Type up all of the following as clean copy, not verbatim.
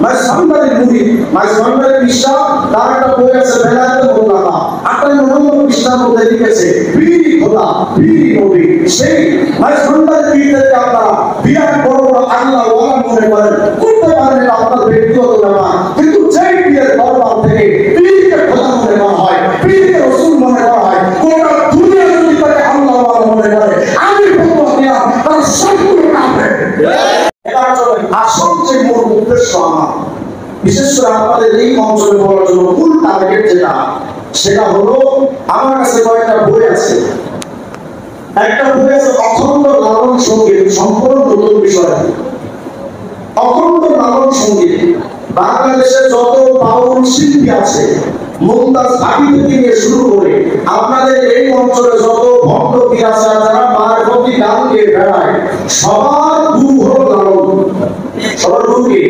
মাই সান্দারি মুড়ি মাই সান্দারি পৃষ্ঠা তার একটা বই আছে বেলায়েতে মোল্লানা 58 পৃষ্ঠার মধ্যে লিখেছে পীর খোদা পীর নবী সেই মাই সান্দারি পীরদেরকে আপনারা বিরাট বড় বড় আল্লাহ ওয়ালা মনে করেন করতে পারেন এটা আপনার ব্যক্তিগত ব্যাপার কিন্তু যেই পীরের দরবার থেকে পীরকে খোদা মনে করা হয় পীরকে রাসূল মনে করা হয় গোটা দুনিয়া যদি তাকে আল্লাহ ওয়ালা মনে করে আমি বলবো না তার সম্পূর্ণ কাফের। এটা চলে আসল যে মূল উদ্দেশ্য আমার বিশেষ করে আপনাদের এই অঞ্চলে বলার জন্য মূল টার্গেট যেটা সেটা হলো আমার কাছে কয়েকটা বই আছে। একটা বই আছে অখণ্ড লালন সঙ্গীত, সম্পূর্ণ নতুন বিষয়। অখণ্ড লালন সঙ্গীত বাংলাদেশে যত বাউল শিল্পী আছে মুমতাজ আলী থেকে নিয়ে শুরু করে আপনাদের এই অঞ্চলে যত ভক্ত পীর আছে যারা মায়ের প্রতি গান গেয়ে বেড়ায় সবার গুরু হলো লালন। সবার গুরু কি?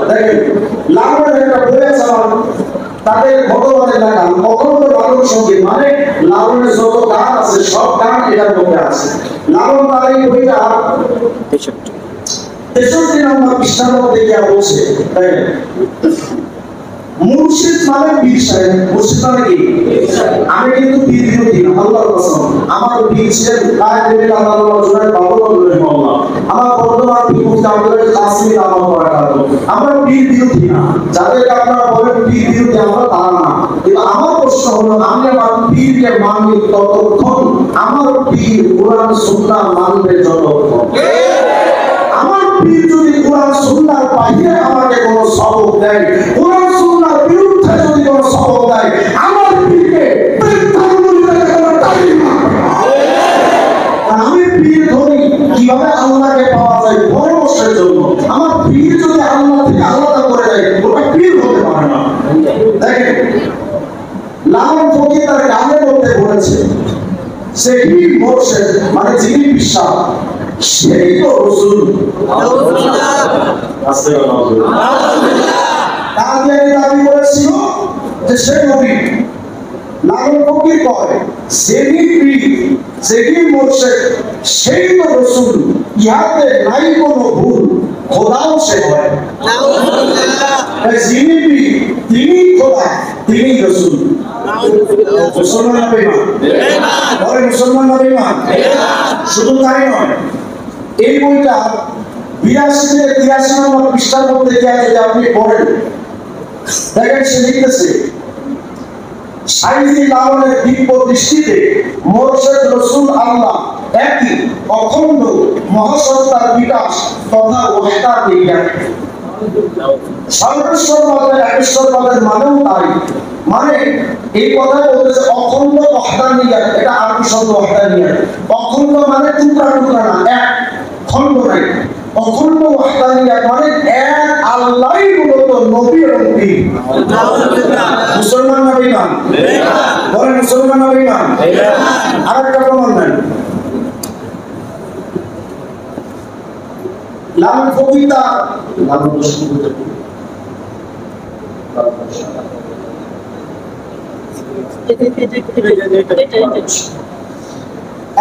দেখেন লালনের একটা বই আছে তাদের ভগবানের গান অখণ্ড লালন সঙ্গীত মানে লালনের যত গান আছে সব গান এটার মধ্যে আছে। লালন তার এই বইটা 63 নম্বর পৃষ্ঠার মধ্যে গিয়ে বলছে মুর্শিদ মানে পীর সাহেব। মুর্শিদ মানে কি? আমি কিন্তু পীর বিরোধী না, আল্লাহর কসম। আমার পীর ছিলেন কায়েদ আল্লাহ জুনায়েদ বাবুল রহিমাহুল্লাহ, আমার বর্তমান পীর মুফতি আব্দুল কাসিম আহমদ বারাকাতুহু। আমরা পীর বিরোধী না, যাদেরকে আপনারা বলেন পীর বিরোধী আমরা তারা না। কিন্তু আমার প্রশ্ন হলো আমি আমার পীরকে মানি ততক্ষণ আমার পীর কোরআন সুন্নাহ মানবে যতক্ষণ। আমার পীর যদি কোরআন সুন্নাহর বাইরে আমাকে কোনো সবক দেয়, কোরআন সুন্নাহর বিরুদ্ধে যদি কোনো সবক দেয়, আমার পীরকে আমি পীর ধরি কিভাবে আল্লাহকে পাওয়া যায় পরামর্শের জন্য। আমার পীর যদি আল্লাহ থেকে আলাদা করে দেয় ওটা পীর হতে পারে না। দেখেন লালন ফকির তার গানের মধ্যে বলেছে সেই মোর্শেদ মানে যিনি বিশ্বাস সেই তো রাসূল। কাদিয়ানী দাবি করেছিল যে সে নবী। লালন ফকির কয় যিনি পীর যিনি মোর্শেদ সেই তো রাসূল, ইহাতে নাই কোনো ভুল, খোদাও সে হয়। যিনি পীর তিনি খোদা তিনি রাসূল। মুসলমান না বেঈমান? বলে মুসলমান না বেঈমান? শুধু তাই নয়, এই বইটা 82 থেকে 83 নম্বর পৃষ্ঠার মধ্যে যদি আপনি পড়েন দেখেন সে লিখতেছে সাইজি লালনের দিব্য দৃষ্টিতে মোর্শেদ রাসূল আল্লাহ একই অখণ্ড মহাসত্তার বিকাশ তথা ওয়াহদাত বিজ্ঞান। সর্বেশ্বরবাদের একেশ্বরবাদের মানেও তাই। মানে এই কথা বলতেছে অখণ্ড ওয়াহদানিয়াত, এটা আরবি শব্দ ওয়াহদানিয়াত। অখণ্ড মানে টুকরা টুকরা না, এক খণ্ড নাই। অখণ্ড ওয়াহদানিয়াত মানে এক আল্লাহই মূলত নবী এবং পীর। মুসলমান না বেঈমান? বলেন মুসলমান না বেঈমান? আরেকটা প্রমাণ দেন। লালন ফকির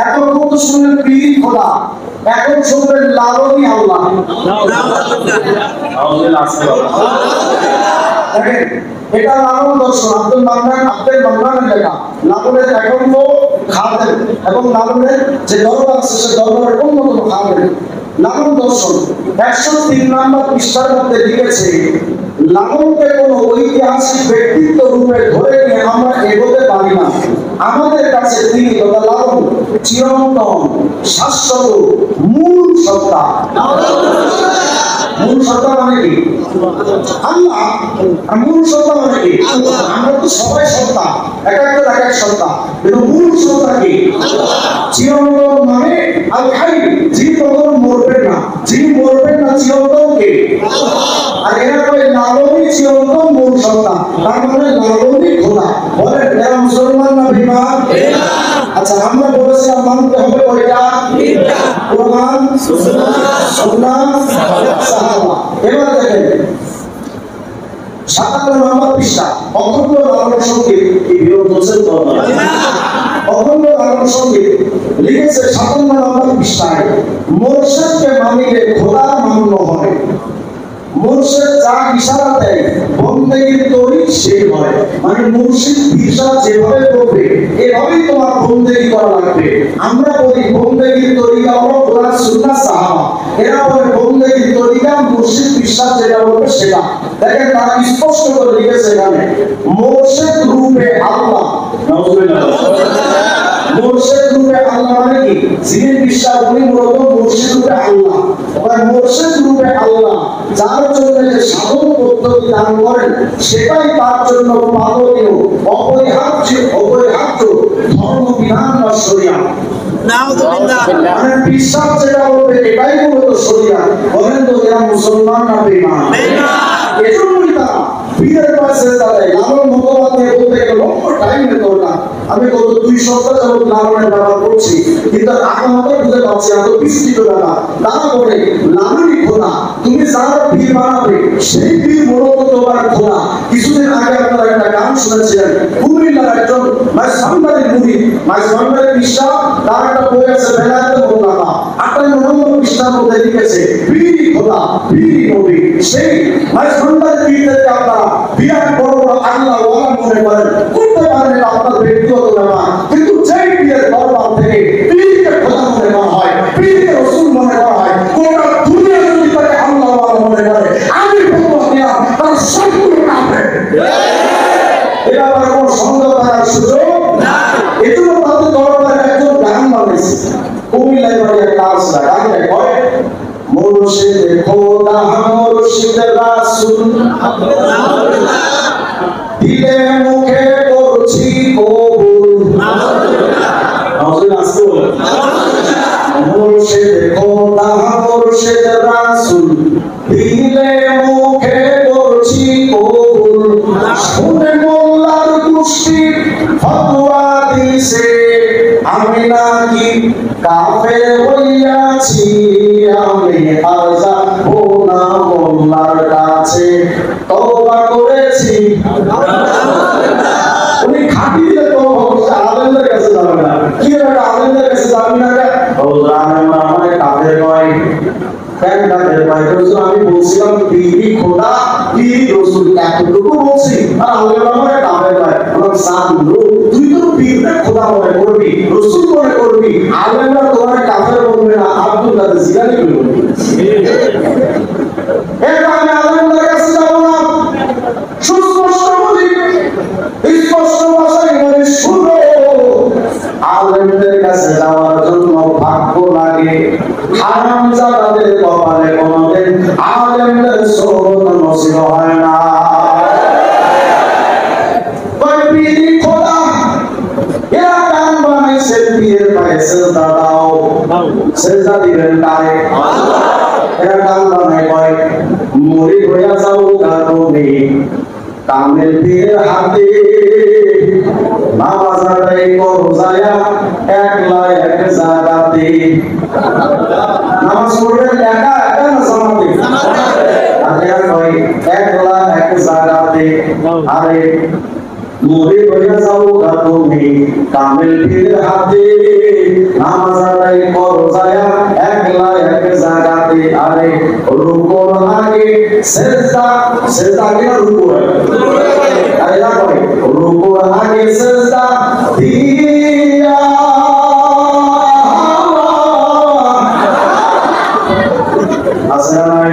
এখন কত শুনলেন পীর খোদা, এখন শুনলেন লালনই আল্লাহ। দেখেন এটা লালন দর্শন, আব্দুল মান্নানের লেখা। লালনের একান্ত খাদেম এবং লালনের যে দরবার আছে সে দরবারের অন্যতম খাদেম। লালন দর্শন 103 নম্বর পৃষ্ঠার মধ্যে লিখেছে লালনকে কোন ঐতিহাসিক ব্যক্তিত্ব রূপে ধরে নিয়ে আমরা এগোতে পারি না। আমাদের কাছে তিনি তথা লালন চিরন্তন শাশ্বত মূল সত্তা। মূল সত্তা মানে কি? আল্লাহ। আর মূল সত্তা মানে কি? আমরা তো সবাই সত্তা, এক এক সত্তা, কিন্তু মূল সত্তা কি? চিরন্তন মানে আল হাই, যিনি কখনো মরবেন না, যিনি মরবেন না চিরন্তন কে? আর এরা কয় লালনই চিরন্তন মূল সত্তা, তার মানে লালনই খোদা। বলেন এরা মুসলমান না বেঈমান? আচ্ছা আমরা বলেছিলাম মানতে হবে কয়টা? কোরআন, সুন্নাহ, সাহাবা। এবার দেখেন 57 নম্বর পৃষ্ঠা অখণ্ড লালন সঙ্গীত কি বিরোধ হোসেন অখণ্ড লালন সঙ্গীত লিখেছে 57 নম্বর পৃষ্ঠায় মোর্শেদকে মানিলে খোদার মান্য হয়। মুর্শিদ যা ইশারা দেয় বন্দেগীর তরিক সেই হয়, মানে মুর্শিদ ইশারা যেভাবে করবে এভাবেই তোমার বন্দেগী করা লাগবে। আমরা বলি বন্দেগীর তরিকা হলো কোরআন সুন্নাহ সাহাবা, এরা বলে বন্দেগীর তরিকা মুর্শিদ বিশ্বাস যেটা বলবে সেটা। দেখেন তারা স্পষ্ট করে লিখেছে এখানে মুর্শিদ রূপে আল্লাহ, নাউজুবিল্লাহ, মুর্শিদ রূপে আল্লাহ মানে কি? যিনি বিশ্বাস উনি মূলত মুর্শিদ রূপে আল্লাহ। মুর্শিদ রূপে আল্লাহ যার জন্য যে সাধন পদ্ধতি দান করেন সেটাই তার জন্য পালনীয় অপরিহার্য ধর্ম বিধান বা শরিয়াত। মানে বিশ্বাস যেটা বলবে এটাই মূলত শরিয়াত। বলেন তো এরা মুসলমান না বেঈমান? এজন্যই তারা পীরের পাশে দাঁড়ায়। লালন মতবাদ নিয়ে বলতে গেলে লম্ব টাইমের দরকার। আমি গত 2 সপ্তাহ যাবত লালনের ব্যবহার করছি, কিন্তু আগামাতে বুঝে পাচ্ছি এত বিস্তৃত ব্যাপার। তারা বলে লালনই খোদা, তুমি যার পীর বানাবে সেই পীর মূলত তোমার খোদা। কিছুদিন আগে আপনারা একটা গান শুনেছিলেন, কুমিল্লার একজন মাইজভান্ডারের মুরিদ, মাইজভান্ডারের বিশ্বাস, তার একটা বই আছে বেলায়েতে মোল্লাকা, 58 নম্বর পৃষ্ঠার মধ্যে লিখেছে পীরই খোদা, পীরই নবী। সেই মাইজভান্ডারের পীরদেরকে আপনারা বিরাট বড় বড় আল্লাহ ওয়ালা মনে করেন, করতে পারেন এটা আপনার ব্যক্তিগত ব্যাপার, কিন্তু যেই পীরের দরবার থেকে পীরকে খোদা মনে করা হয়, পীরকে রাসূল মনে করা হয়, গোটা দুনিয়া যদি তাকে আল্লাহ ওয়ালা মনে করে, আমি ফতোয়া দিলাম তার সম্পূর্ণ কাফের। এটা আবার কোনো সন্দেহ থাকার সুযোগ নাই। এজন্য তাদের দরবারে একজন গান বানাইছে, কুমিল্লায় বাড়ি একটা আসলা, গানটা কয় মুর্শিদ খোদা মুর্শিদ রাসূল দিলে মুখে করছি কবুল, মুর্শিদ খোদা মুর্শিদ রাসূল দিলে মুখে করছি কবুল, শুনে মোল্লার গোষ্ঠী ফতোয়া দিছে আমি নাকি কাফের হইয়াছি, আমি আর যাবো না মোল্লার কাছে, তওবা করেছি। উনি খাঁটি যে তওবা করছে, আলেমদের কাছে যাবে না। কি ব্যাপার, আলেমদের কাছে যাবে না কেন? ওরা আমাকে কাফের কয়, কেন কাফের কয়? আমি বলছিলাম পীরই খোদা, পীরই রাসূল, এতটুকু বলছি, আর আলেমরা আমাকে কাফের কয়। আমার সামনে তুই তো পীরকে খোদা মনে করবি, রাসূল মনে করবি, আলেমরা তোমাকে কাফের বলবে না, আব্দুল কাদের জিলানী বলবে। এটা আমি আলেমদের কাছে যাব না, সুস্পষ্ট বলি, স্পষ্ট ভাষায় বলি, শুনো আলেমদের কাছে যাওয়ার জন্য ভাগ্য লাগে। হারামজাদাদের কপালে কোনদিন আলেমদের সোহবত নসিব হয় না। কয় পীরই খোদা, এরা গান বানাইছে পীরের পায়ে সেজদা দাও, সেজদা দিবেন কারে? এরা গান বানায় কয় মুরিদ হইয়া যাও তুমি কামেল পীরের হাতে, নামাজ আদায় করো যায়া একলা এক জায়গাতে। নামাজ পড়বেন একা একা না জামাতে? আরে কয় একলা এক জায়গাতে। আরে মুরিদ হইয়া যাও তুমি কামেল পীরের হাতে, নামাজ আদায় করো যায়া একলা এক জায়গাতে। আরে রুকুর আগে সিজদা, সিজদা আগে না রুকু আগে? আরে না কয় রুকুর আগে সিজদা দিয়া আছে নাই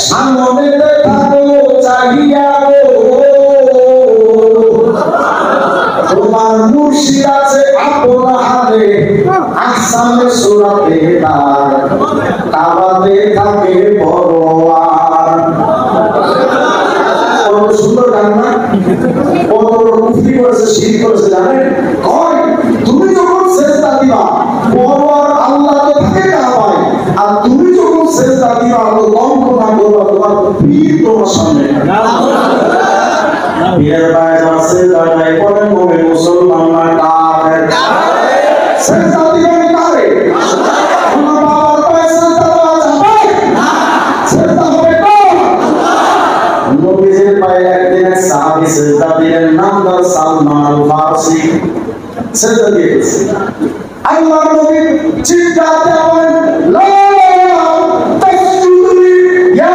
সামনে দেখাবো চাহিয়া তোমার মুর্শিদ আছে আপন হাতে, আসামে সুরাতে তার কাবাতে থাকে পরোয়ার। কত সুন্দর গান না? কত মুফতি করেছে, শিরিক করেছে জানেন? কয় তুমি যখন সেজদা দিবা পরোয়ার আল্লাহ তো থাকে কাবায়, আর তুমি যখন সেজদা দিবা তো কল্পনা করবা তোমার পীর তোমার সামনে। পীরের পায়ে যারা সেজদা দেয় বলেন মুমিন মুসলমান না কাফের? সেজদা দিবেন কারে? তোমার বাবার পায়ে সেজদা দেওয়া যাবে না, সেজদা হবে কার? নবীজির পায়ে একদিন এক সাহাবী সেজদা দিলেন, নাম তার সালমান আল ফারসি। সেজদা দিয়েছে, আল্লাহর নবী চিৎকার দিয়ে বলেন লা তাসজুদু ইয়া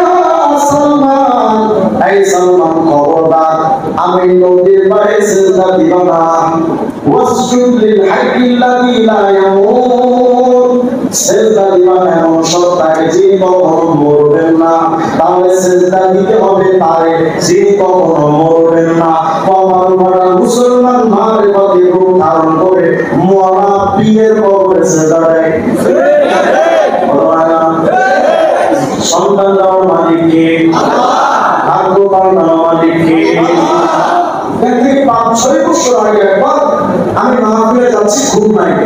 ফাসজুদ লিল হাইয়িল্লাযী লা ইয়ামুত, সিজদা দিবা এমন সত্তাকে যিনি কখনো মরবেন না। তাহলে সিজদা দিতে হবে তারে যিনি কখনো মরবেন না। কবর মারা মুসলমান মারিফাতে রূপ ধারণ করে মরা পীরের কবরে সিজদা দেয়। সন্তান দেওয়ার মালিক কে? ভাগ্য পাল্টানোর মালিক কে? দেখি 5-6 বছর আগে একবার আমি মাহফিলে যাচ্ছি খুলনায়,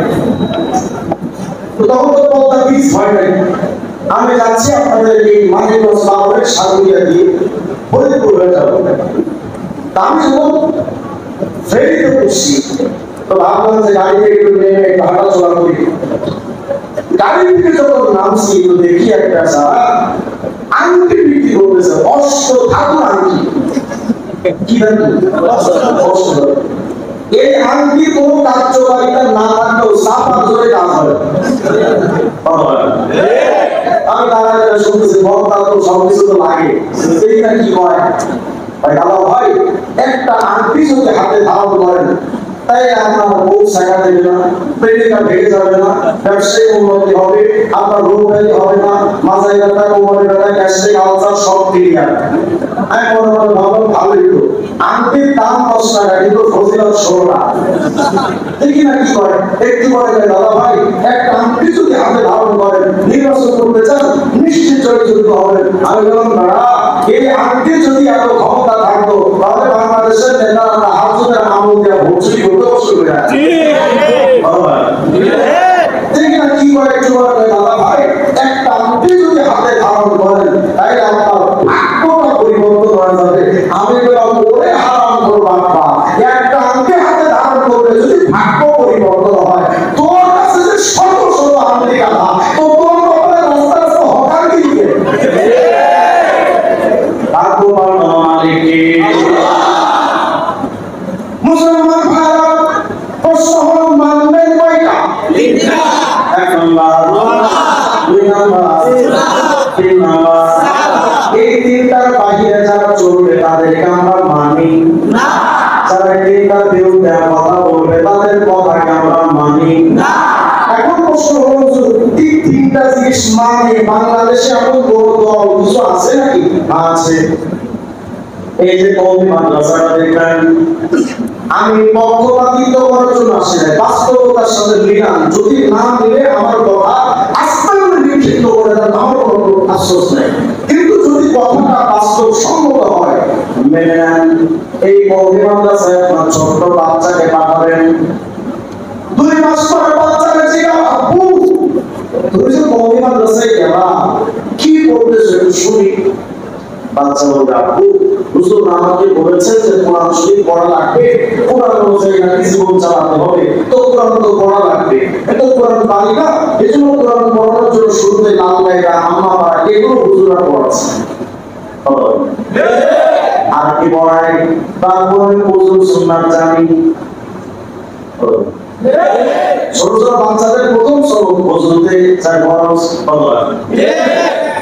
তখন তো পদ্মা ব্রিজ হয় নাই। আমি যাচ্ছি আপনাদের এই মানিকগঞ্জ বাবরের সাগরিয়া দিয়ে ফরিদপুর হয়ে যাবো। তা আমি যখন ফেরিতে বসছি তো ভাবলাম যে গাড়ি থেকে একটু নেমে একটু হাঁটাচলা করি। গাড়ি থেকে যখন নামছি তো দেখি একটা সারা আংটি বিক্রি করতেছে, অষ্ট ঠাকুর আংটি। কি এই আংটি কোন কার্যকারিতা না থাকলেও সাপা ধরে কাজ হয়। আমি তারা শুনতেছি বক্তা তো সবকিছু তো লাগে, এইটা কি হয় ভাই? দাদা ভাই, একটা আংটি যদি হাতে ধারণ করেন তাই আপনার বউ শেখা দেবে না, প্রেমিকা ভেঙে যাবে না, ব্যবসায়িক উন্নতি হবে, আপনার রোগ ব্যাধি হবে না, মাথায় ব্যথা, কোমরে ব্যথা, গ্যাস্ট্রিক আলসার সব ক্লিয়ার। আমি মনে মনে ভাবলাম ভালোই তো, আংটির দাম 10 টাকা কিন্তু ফজিলত 16 টাকা। দেখি না কি করে, একটু পরে দাদা ভাই একটা আংটি যদি হাতে ধারণ করেন, নির্বাচন করতে চান, নিশ্চিত জয়যুক্ত হবেন। আমি বললাম দাদা, এই আংটি যদি এত ক্ষমতা থাকতো তাহলে বাংলাদেশের নেতারা হাজুদের আমল দিয়ে ভোট চুরি করতে অসুবিধা হয়। দেখি না কি করে, একটু পরে দাদা ভাই একটা আংটি যদি হাতে ধারণ করেন তাই আপনার ভাগ্যটা পরিবর্তন হয়ে যাবে। আমি বললাম ওরে হারাম করবো আপা, একটা আংটি হাতে ধারণ করলে যদি ভাগ্য পরিবর্তন হয়, তোর কাছে যে শত শত আমেরিকা না, তো তোর কপালে রাস্তা রাস্তা হকার কি দিবে? ভাগ্য পাল্টানো মালিক কে? মুসলমান ভাইরা, প্রশ্ন হলো মানবেন কয়টা? 1 নাম্বার, 2 নাম্বার, 3 নাম্বার। এই তিনটার বাহিরে যারা চলবে তাদেরকে আমরা মানি না। যারা তিনটার বিরুদ্ধে কথা বলবে তাদের কথাকে আমরা মানি না। এখন প্রশ্ন হলো, তিনটা জিনিস মানে বাংলাদেশে এমন বড় দল কিছু আছে নাকি? আছে। এই যে কওমি মাদ্রাসাটা দেখবেন, আমি পক্ষপাতিত্ব করার জন্য আসি না, বাস্তবতার সাথে মিলান। যদি না মিলে আমার কথা আস্তে করে বিক্ষিপ্ত করে দেন, আমার কোনো আশ্বাস নেই। কিন্তু যদি কথাটা বাস্তবসম্মত হয় মেনে নেন। এই কওমি মাদ্রাসায় আপনার ছোট্ট বাচ্চাকে পাঠাবেন, 2 মাস পরে বাচ্চাকে জিজ্ঞাসা, আব্বু তুমি যে কওমি মাদ্রাসায় গেলা কি পড়তেছো একটু শুনি। বাচ্চা বলবে, আব্বু হুজুর আমাকে বলেছেন যে কোরআন শরীফ পড়া লাগবে, কোরআন অনুযায়ী নাকি জীবন চালাতে হবে, তো কোরআন তো পড়া লাগবে, তো কোরআন পারি না, এজন্য কোরআন পড়ানোর জন্য শুরুতে লাল গায়রা, আম্মা পাড়া এগুলো হুজুররা পড়াচ্ছে। আর কি পড়ায়? তারপরে ওযু সুন্নাত জানি। ছোট ছোট বাচ্চাদের প্রথম সবক ওযুতে চাই ফরজ ফরজ।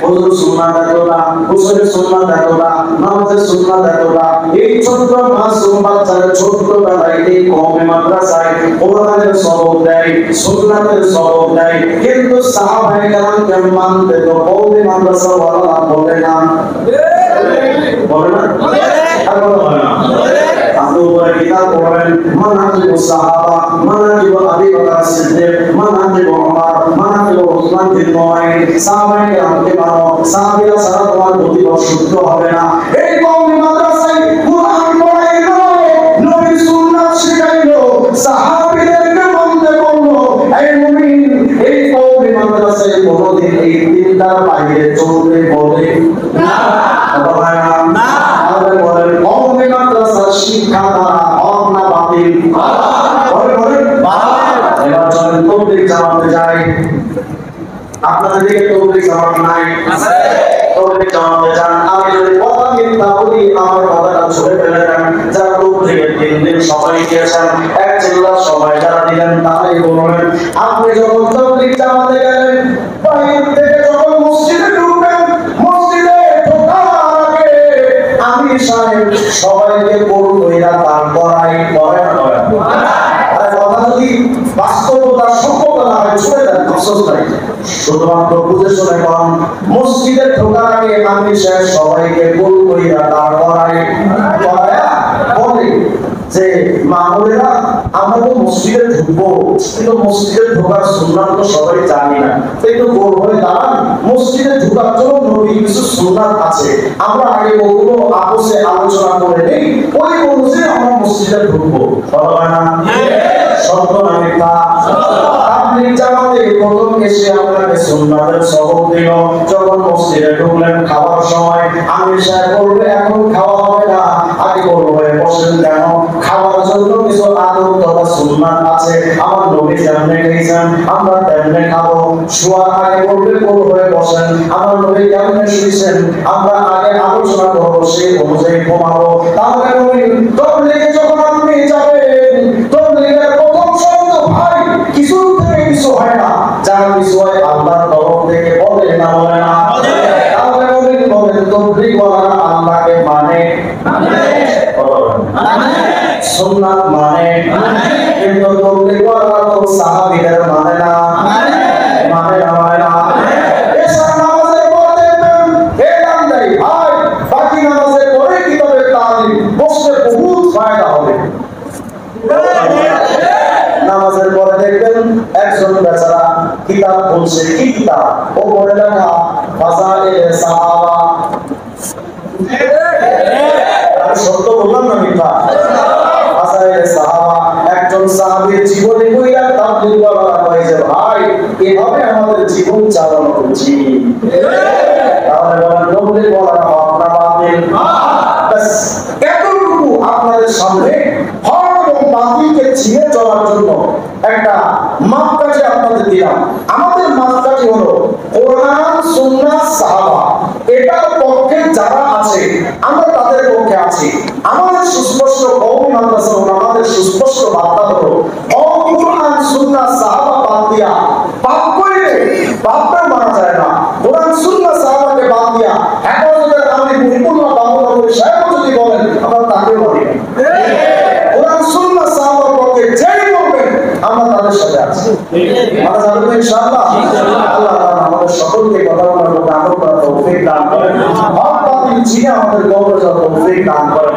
ওযু সুন্নাত এতটা, গোসলের সুন্নাত এতটা, নামাজের সুন্নাত এতটা। এই ছোট্ট মাসুম বাচ্চারা ছোট্টবেলায় এই কওমি মাদ্রাসায় কোরআনের সবক দেয়, সুন্নাতের সবক দেয়। কিন্তু সাহাবায়ে কেরামকে মানতে তো কওমি মাদ্রাসা ওয়ালারা বলে না, বলে না, আর বলে না। আপনি উপরে কিতাব পড়বেন, মানাকিবু সাহাবা, মানাকিবু আবি বকর সিদ্দিক, মানাকিবু ওমর, মানাকিবু উসমান বিন নুরাইন। সাহাবায়ে কেরামকে মানো, সাহাবীরা ছাড়া তোমার গতি শুদ্ধ হবে না। এই কওমি মাদ্রাসায় কুরআন পড়াইলো, নবী সুন্নাত শিখাইলো, সাহাবীদেরকে মানতে বললো। এই মুমিন, এই কওমি মাদ্রাসায় কোনদিন এই তিনটার বাইরে চলতে বলে না, বলে না। তাহলে বলেন কওমি মাদ্রাসার শিক্ষা দ্বারা হক না বাতিল? বলে বলেন বাতিল। এবার চলেন তবলিগ জামাতে যাই। আপনাদের দিকে তবলিগ জামাত নাই? আছে। তবলিগ জামাতে যান। আমি যদি কথা মিথ্যা বলি আমার কথাটা ছুড়ে ফেলে দেন। যারা তবলিগের 3 দিন সবাই দিয়েছেন, এক চিল্লা সবাই যারা দিলেন তারাই বলবেন, আপনি যখন তবলিগ জামাতে গেলেন, বাইরে থেকে যখন মসজিদে ঢুকবেন, মসজিদে ঢোকার আগে আমি সাহেব সবাইকে বলবো এরা তার করাই করে না করে। আর কথা যদি আফসোস নাই। শুধুমাত্র বুঝে শুনে কম, মসজিদে ঢোকার আগে আমি শেষ সবাইকে গোল কইরা দাঁড় করায় বলে যে মামুনেরা আমরা তো মসজিদে ঢুকবো, কিন্তু মসজিদে ঢোকার সুন্নাত তো সবাই জানি না, একটু গোল হয়ে দাঁড়ান। মসজিদে ঢোকার জন্য নবীর কিছু সুন্নাত আছে, আমরা আগে ওগুলো আপোষে আলোচনা করে নেই, ওই অনুযায়ী আমরা মসজিদে ঢুকবো। বলা না সত্য না মিথ্যা? আপনি জামাতে প্রথম এসে আপনাকে সুন্নাতের সবক দিল, যখন মসজিদে ঢুকলেন খাওয়ার সময় আমির সাহেব বলবে এখন খাওয়া হবে না, আগে বলবে বসেন কেন? খাওয়ার জন্য কিছু আদব তথা সুন্নাত আছে, আমার নবী যেমনে খেয়েছেন আমরা তেমনে খাবো। শোয়ার আগে বলবে কোল হয়ে বসেন, আমার নবী কেমনে শুয়েছেন আমরা আগে আলোচনা করবো, সেই অনুযায়ী ঘুমাবো। তাহলে নবী তবলিগে যখন আপনি যাবেন, তবলিগের প্রথম শব্দ ভাই কিছু থেকে কিছু হয় না, যারা কিছু হয় আল্লাহর তরফ থেকে বলে না বলে না? তাহলে নবী বলেন তবলিগ ওয়ালারা আল্লাহকে মানে সুন্নাত মানে, কিন্তু তবলিগ ওয়ালারা তো সাহাবীদের মানে না, মানে না। এসব নামাজের পর দেখবেন এলাম দেয় ভাই, বাকি নামাজের পরে কিতাবের তালিম বসলে বহুত ফায়দা হবে। নামাজের পরে দেখবেন একজন বেচারা কিতাব বলছে, কি কিতাব? ও পড়ে লেখা ফাযাইলে সাহাবা। আমি সত্য বললাম না মিথ্যা? ফাযাইলে সাহাবা, একজন সাহাবীর জীবনী কইরা তাবলীগ ওয়ালারা কয় যে ভাই এভাবে আমাদের জীবন চালানো উচিত। তাহলে বলেন তাবলীগ ওয়ালারা হক না বাতিল? বাস এতটুকু আপনাদের সামনে হক এবং বাতিলকে চিনে চলার জন্য একটা মাপকাঠি আপনাদের দিলাম। আমাদের মাপকাঠি হলো কোরআন সুন্নাহ সাহাবা, এটার পক্ষে যারা আছে আমরা তাদের পক্ষে আছি। আমাদের সুস্পষ্ট কওমি মাদ্রাসা আমাদের সুস্পষ্ট বার্তা হলো কোরআন সুন্নাহ সাহাবা বাদ দিয়া বাদ কইলে বাপরে মারা যায় না। কোরআন সুন্নাহ সাহাবাকে বাদ দিয়া হেফাজতের আমি মুহিবুল্লাহ বাংলাদেশ সাহেব যদি বলেন আমরা তাকে বলি না। কোরআন সুন্নাহ সাহাবার পক্ষে যেই বলবেন আমরা তাদের সাথে আছি। আমরা জানবো ইনশাআল্লাহ। আল্লাহ তাআলা আমাদের সকলকে কথা বলার মতো আমল করার তৌফিক দান করেন, হক বাতিল চিনে আমাদের কবর যাওয়ার তৌফিক দান করেন।